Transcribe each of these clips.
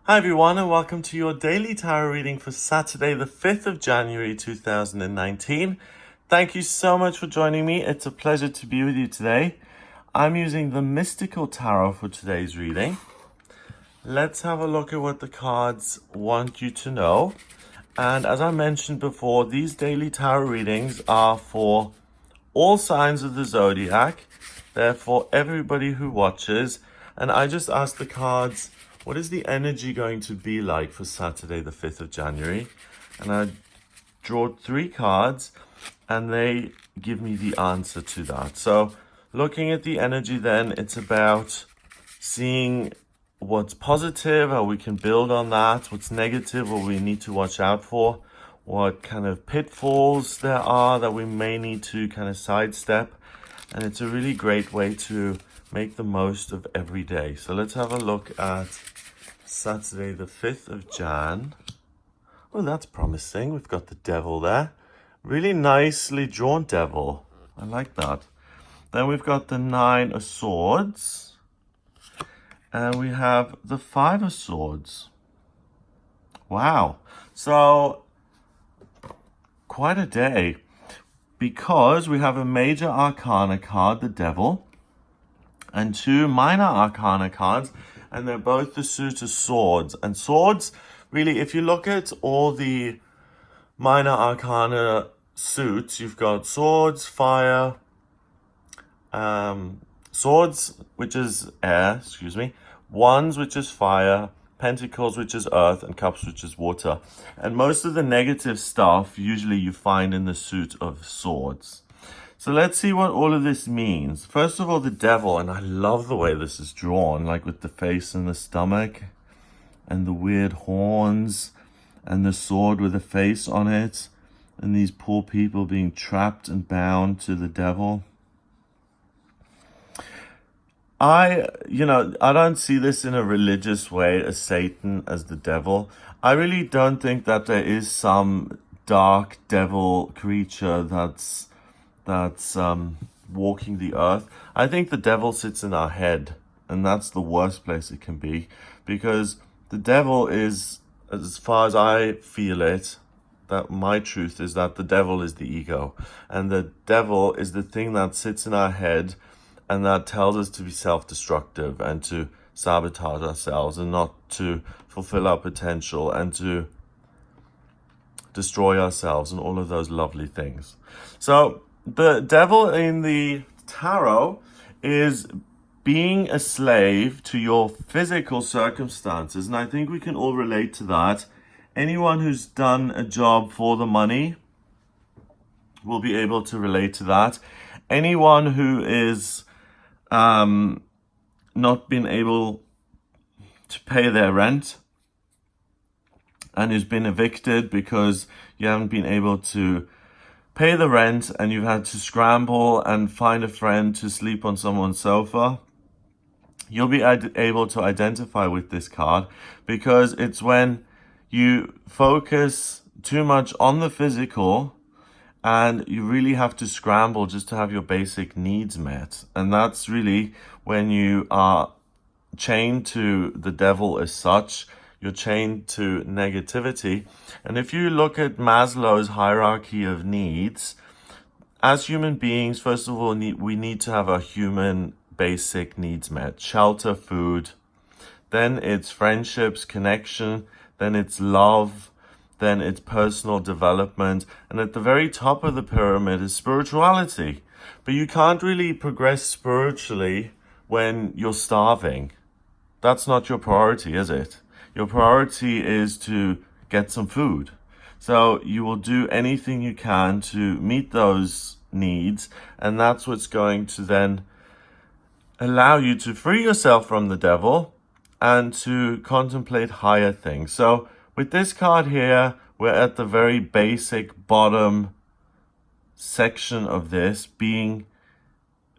Hi everyone, and welcome to your daily tarot reading for Saturday the 5th of January 2019. Thank you so much for joining me. It's a pleasure to be with you today. I'm using the Mystical Tarot for today's reading. Let's have a look at what the cards want you to know. And as I mentioned before, these daily tarot readings are for all signs of the zodiac. They're for everybody who watches. And I just asked the cards, what is the energy going to be like for Saturday, the 5th of January? And I drew 3 cards and they give me the answer to that. So looking at the energy then, it's about seeing what's positive, how we can build on that, what's negative, what we need to watch out for, what kind of pitfalls there are that we may need to kind of sidestep. And it's a really great way to make the most of every day. So let's have a look at Saturday the 5th of Jan. Oh, that's promising. We've got the devil there. Really nicely drawn devil. I like that. Then we've got the 9 of swords. And we have the 5 of swords. Wow. So, quite a day. Because we have a major arcana card, the devil, and 2 minor arcana cards, and they're both the suit of swords. And swords, really, if you look at all the minor arcana suits, you've got swords, fire, swords, which is air, wands, which is fire, pentacles, which is earth, and cups, which is water. And most of the negative stuff, usually you find in the suit of swords. So let's see what all of this means. First of all, the devil, and I love the way this is drawn, like with the face and the stomach, and the weird horns, and the sword with a face on it, and these poor people being trapped and bound to the devil. I don't see this in a religious way as Satan, as the devil. I really don't think that there is some dark devil creature that's walking the earth. I think the devil sits in our head, and that's the worst place it can be, because the devil is, as far as I feel it, that my truth is that the devil is the ego, and the devil is the thing that sits in our head and that tells us to be self-destructive and to sabotage ourselves and not to fulfill our potential and to destroy ourselves and all of those lovely things. So the devil in the tarot is being a slave to your physical circumstances. And I think we can all relate to that. Anyone who's done a job for the money will be able to relate to that. Anyone who is not been able to pay their rent and who's been evicted because you haven't been able to pay the rent and you've had to scramble and find a friend to sleep on someone's sofa, you'll be able to identify with this card, because it's when you focus too much on the physical and you really have to scramble just to have your basic needs met. And that's really when you are chained to the devil as such. You're chained to negativity. And if you look at Maslow's hierarchy of needs, as human beings, first of all, we need to have our human basic needs met. Shelter, food. Then it's friendships, connection. Then it's love. Then it's personal development. And at the very top of the pyramid is spirituality. But you can't really progress spiritually when you're starving. That's not your priority, is it? Your priority is to get some food. So you will do anything you can to meet those needs. And that's what's going to then allow you to free yourself from the devil and to contemplate higher things. So with this card here, we're at the very basic bottom section of this,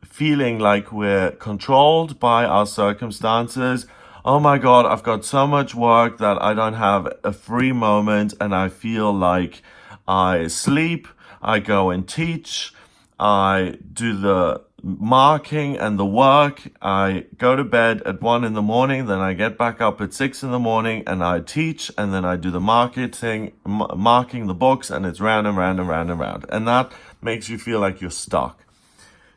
feeling like we're controlled by our circumstances. Oh my God, I've got so much work that I don't have a free moment, and I feel like I sleep, I go and teach, I do the marking and the work. I go to bed at 1 in the morning, then I get back up at 6 in the morning and I teach, and then I do the marking the books, and it's round and round and round and round. And that makes you feel like you're stuck.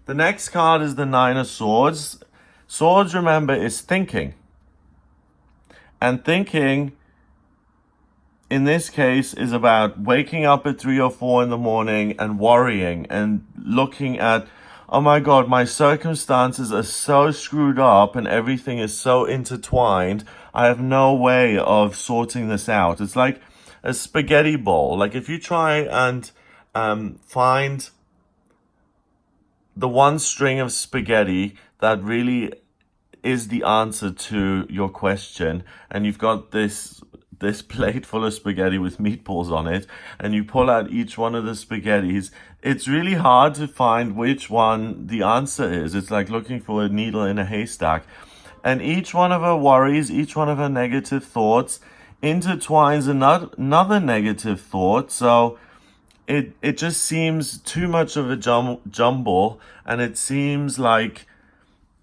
The next card is the Nine of Swords. Swords, remember, is thinking. And thinking, in this case, is about waking up at 3 or 4 in the morning and worrying and looking at, oh my God, my circumstances are so screwed up and everything is so intertwined. I have no way of sorting this out. It's like a spaghetti bowl. Like if you try and find the one string of spaghetti that really is the answer to your question, and you've got this plate full of spaghetti with meatballs on it, and you pull out each one of the spaghettis, it's really hard to find which one the answer is. It's like looking for a needle in a haystack. And each one of her worries, each one of her negative thoughts intertwines another negative thought. So it just seems too much of a jumble, and it seems like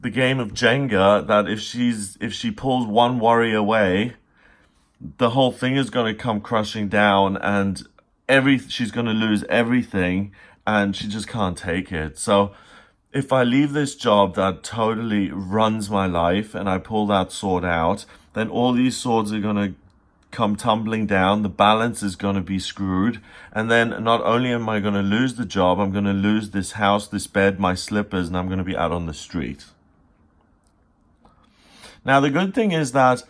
the game of Jenga, that if she pulls one worry away, the whole thing is going to come crushing down, and she's going to lose everything, and she just can't take it. So if I leave this job that totally runs my life and I pull that sword out, then all these swords are going to come tumbling down. The balance is going to be screwed. And then not only am I going to lose the job, I'm going to lose this house, this bed, my slippers, and I'm going to be out on the street. Now, the good thing is that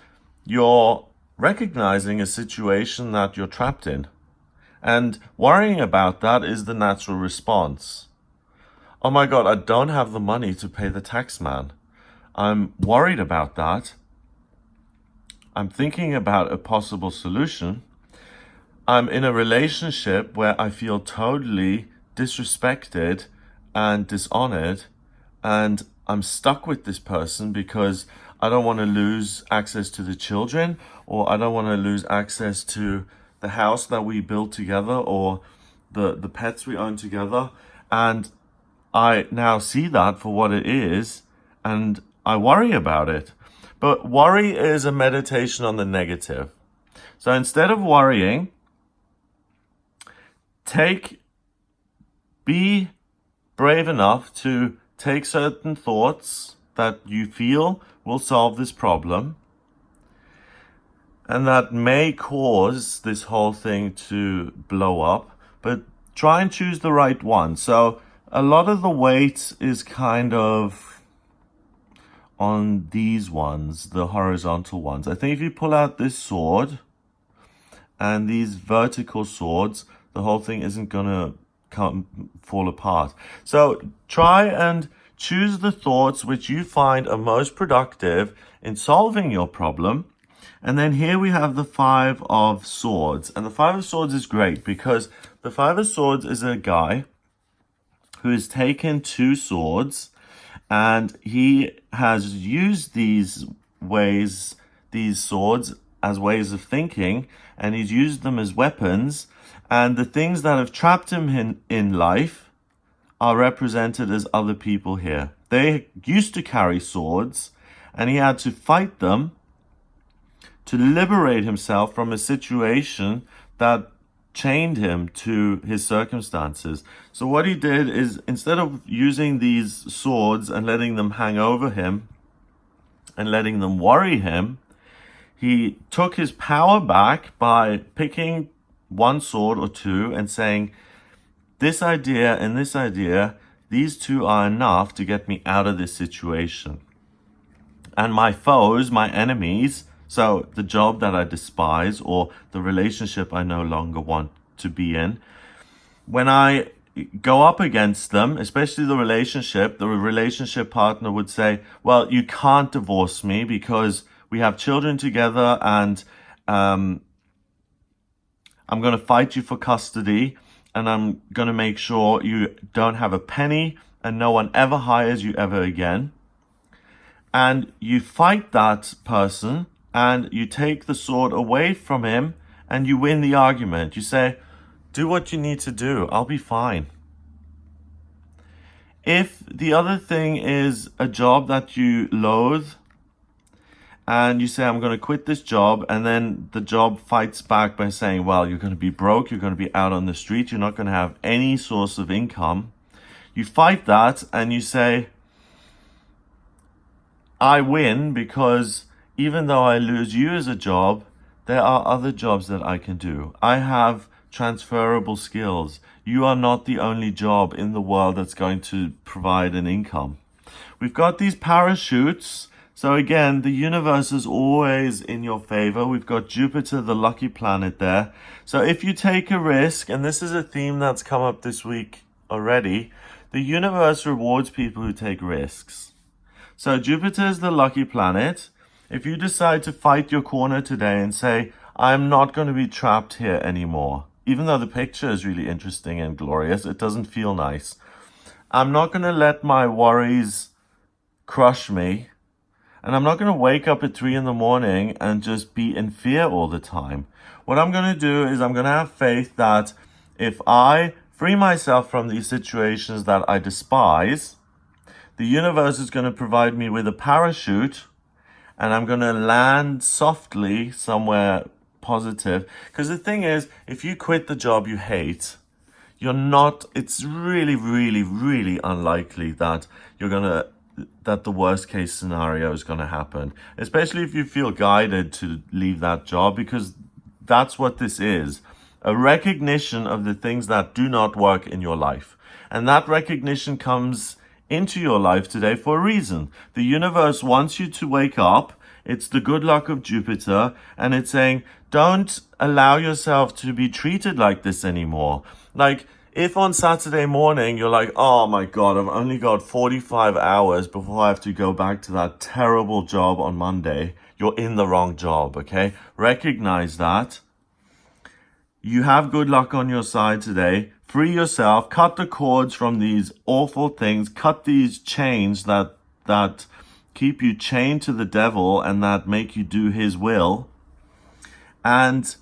you're recognizing a situation that you're trapped in, and worrying about that is the natural response. Oh my God, I don't have the money to pay the tax man. I'm worried about that. I'm thinking about a possible solution. I'm in a relationship where I feel totally disrespected and dishonored, and I'm stuck with this person because I don't want to lose access to the children, or I don't want to lose access to the house that we built together, or the pets we own together. And I now see that for what it is, and I worry about it. But worry is a meditation on the negative. So instead of worrying, be brave enough to take certain thoughts that you feel will solve this problem, and that may cause this whole thing to blow up, but try and choose the right one. So a lot of the weight is kind of on these ones, the horizontal ones. I think if you pull out this sword and these vertical swords, the whole thing isn't gonna fall apart. So try and choose the thoughts which you find are most productive in solving your problem. And then here we have the Five of Swords. And the Five of Swords is great because the Five of Swords is a guy who has taken two swords, and he has used these swords as ways of thinking, and he's used them as weapons. And the things that have trapped him in life are represented as other people here. They used to carry swords, and he had to fight them to liberate himself from a situation that chained him to his circumstances. So what he did is, instead of using these swords and letting them hang over him and letting them worry him, he took his power back by picking one sword or two and saying, this idea and this idea, these two are enough to get me out of this situation. And my foes, my enemies, so the job that I despise or the relationship I no longer want to be in, when I go up against them, especially the relationship partner would say, well, you can't divorce me because we have children together, and I'm going to fight you for custody, and I'm going to make sure you don't have a penny and no one ever hires you ever again. And you fight that person and you take the sword away from him and you win the argument. You say, do what you need to do. I'll be fine. If the other thing is a job that you loathe, and you say, I'm going to quit this job, and then the job fights back by saying, well, you're going to be broke, you're going to be out on the street, you're not going to have any source of income. You fight that and you say, I win because even though I lose you as a job, there are other jobs that I can do. I have transferable skills. You are not the only job in the world that's going to provide an income. We've got these parachutes. So again, the universe is always in your favor. We've got Jupiter, the lucky planet there. So if you take a risk, and this is a theme that's come up this week already, the universe rewards people who take risks. So Jupiter is the lucky planet. If you decide to fight your corner today and say, I'm not going to be trapped here anymore, even though the picture is really interesting and glorious, it doesn't feel nice. I'm not going to let my worries crush me. And I'm not going to wake up at 3 a.m. and just be in fear all the time. What I'm going to do is I'm going to have faith that if I free myself from these situations that I despise, the universe is going to provide me with a parachute and I'm going to land softly somewhere positive. Because the thing is, if you quit the job you hate, it's really, really, really unlikely that that the worst case scenario is going to happen, especially if you feel guided to leave that job, because that's what this is, a recognition of the things that do not work in your life. And that recognition comes into your life today for a reason. The universe wants you to wake up. It's the good luck of Jupiter, and it's saying, don't allow yourself to be treated like this anymore. Like, if on Saturday morning you're like, oh my God, I've only got 45 hours before I have to go back to that terrible job on Monday, you're in the wrong job, okay? Recognize that. You have good luck on your side today. Free yourself, cut the cords from these awful things, cut these chains that keep you chained to the devil and that make you do his will. And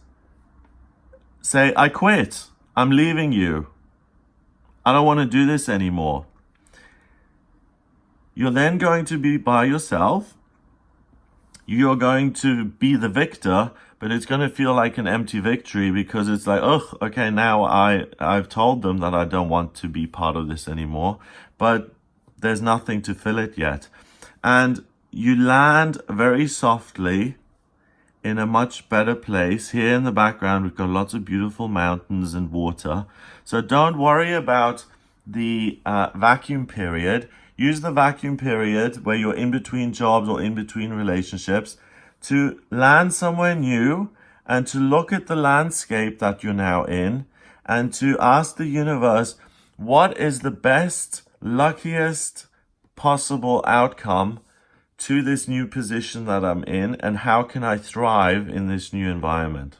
say, I quit. I'm leaving you. I don't want to do this anymore. You're then going to be by yourself. You're going to be the victor, but it's going to feel like an empty victory because it's like, oh, okay, now I've told them that I don't want to be part of this anymore, but there's nothing to fill it yet. And you land very softly in a much better place. Here in the background, we've got lots of beautiful mountains and water. So don't worry about the vacuum period. Use the vacuum period where you're in between jobs or in between relationships to land somewhere new and to look at the landscape that you're now in and to ask the universe, what is the best, luckiest possible outcome to this new position that I'm in, and how can I thrive in this new environment?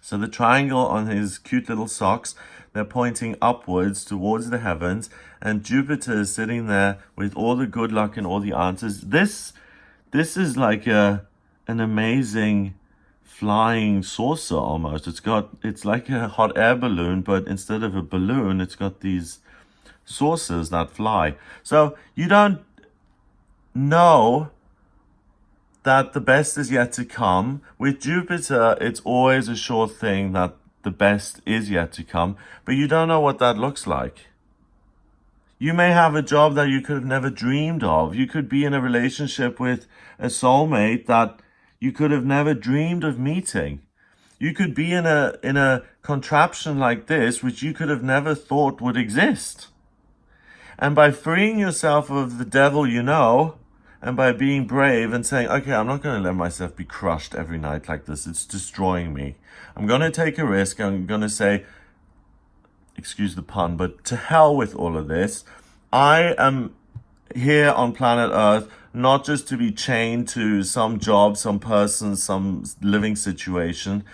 So the triangle on his cute little socks, they're pointing upwards towards the heavens, and Jupiter is sitting there with all the good luck and all the answers. This is like an amazing flying saucer almost. It's like a hot air balloon, but instead of a balloon, it's got these saucers that fly. So you don't know that the best is yet to come. With Jupiter, it's always a sure thing that the best is yet to come, but you don't know what that looks like. You may have a job that you could have never dreamed of. You could be in a relationship with a soulmate that you could have never dreamed of meeting. You could be in a contraption like this, which you could have never thought would exist. And by freeing yourself of the devil you know, and by being brave and saying, okay, I'm not going to let myself be crushed every night like this. It's destroying me. I'm going to take a risk. I'm going to say, excuse the pun, but to hell with all of this. I am here on planet Earth, not just to be chained to some job, some person, some living situation.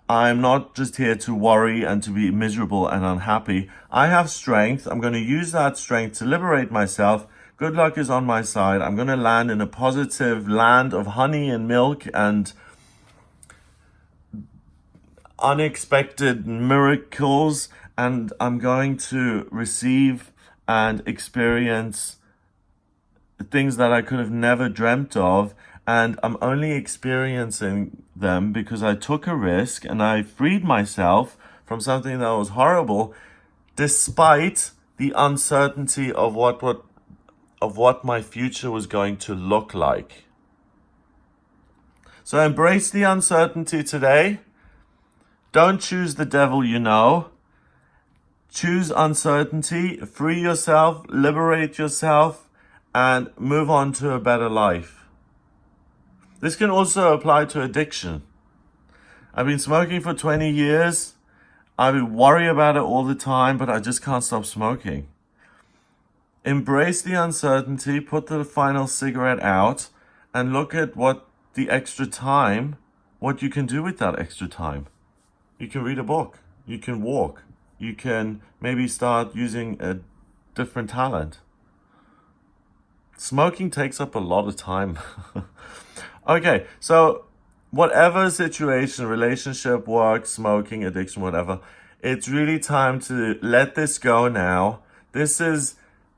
I'm not just here to worry and to be miserable and unhappy. I have strength. I'm going to use that strength to liberate myself. Good luck is on my side. I'm going to land in a positive land of honey and milk and unexpected miracles. And I'm going to receive and experience things that I could have never dreamt of. And I'm only experiencing them because I took a risk and I freed myself from something that was horrible, despite the uncertainty of what my future was going to look like. So embrace the uncertainty today. Don't choose the devil you know. Choose uncertainty, free yourself, liberate yourself, and move on to a better life. This can also apply to addiction. I've been smoking for 20 years. I worry about it all the time, but I just can't stop smoking. Embrace the uncertainty, put the final cigarette out, and look at what you can do with that extra time. You can read a book. You can walk. You can maybe start using a different talent. Smoking takes up a lot of time. Okay, so whatever situation, relationship, work, smoking, addiction, whatever, it's really time to let this go now. This is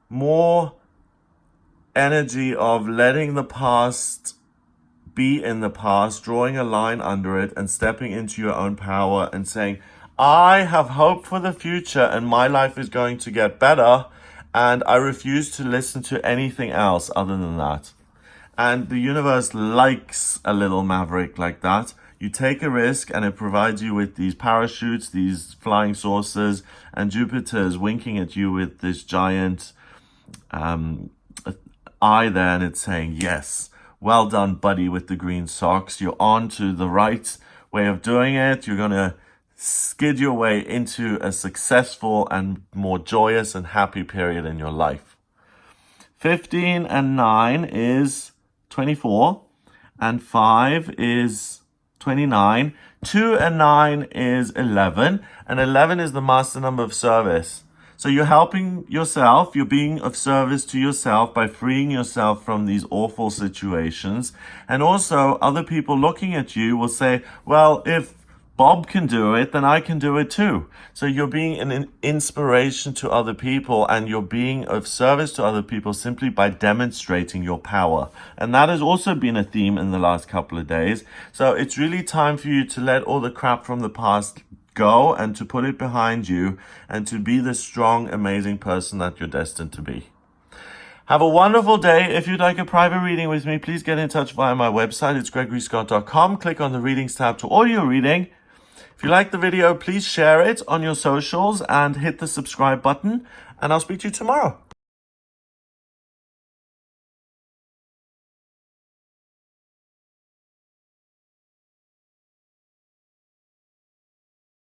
more energy of letting the past be in the past, drawing a line under it and stepping into your own power and saying, I have hope for the future and my life is going to get better, and I refuse to listen to anything else other than that. And the universe likes a little maverick like that. You take a risk and it provides you with these parachutes, these flying saucers, and Jupiter is winking at you with this giant eye there, and it's saying, yes, well done, buddy, with the green socks. You're on to the right way of doing it. You're going to skid your way into a successful and more joyous and happy period in your life. 15 and 9 is 24, and 5 is 29. 2 and 9 is 11, and 11 is the master number of service. So you're helping yourself, you're being of service to yourself by freeing yourself from these awful situations. And also other people looking at you will say, well, if Bob can do it, then I can do it too. So you're being an inspiration to other people, and you're being of service to other people simply by demonstrating your power. And that has also been a theme in the last couple of days. So it's really time for you to let all the crap from the past go and to put it behind you and to be the strong, amazing person that you're destined to be. Have a wonderful day. If you'd like a private reading with me, please get in touch via my website. It's gregoryscott.com. Click on the readings tab to order your reading. If you like the video, please share it on your socials and hit the subscribe button, and I'll speak to you tomorrow.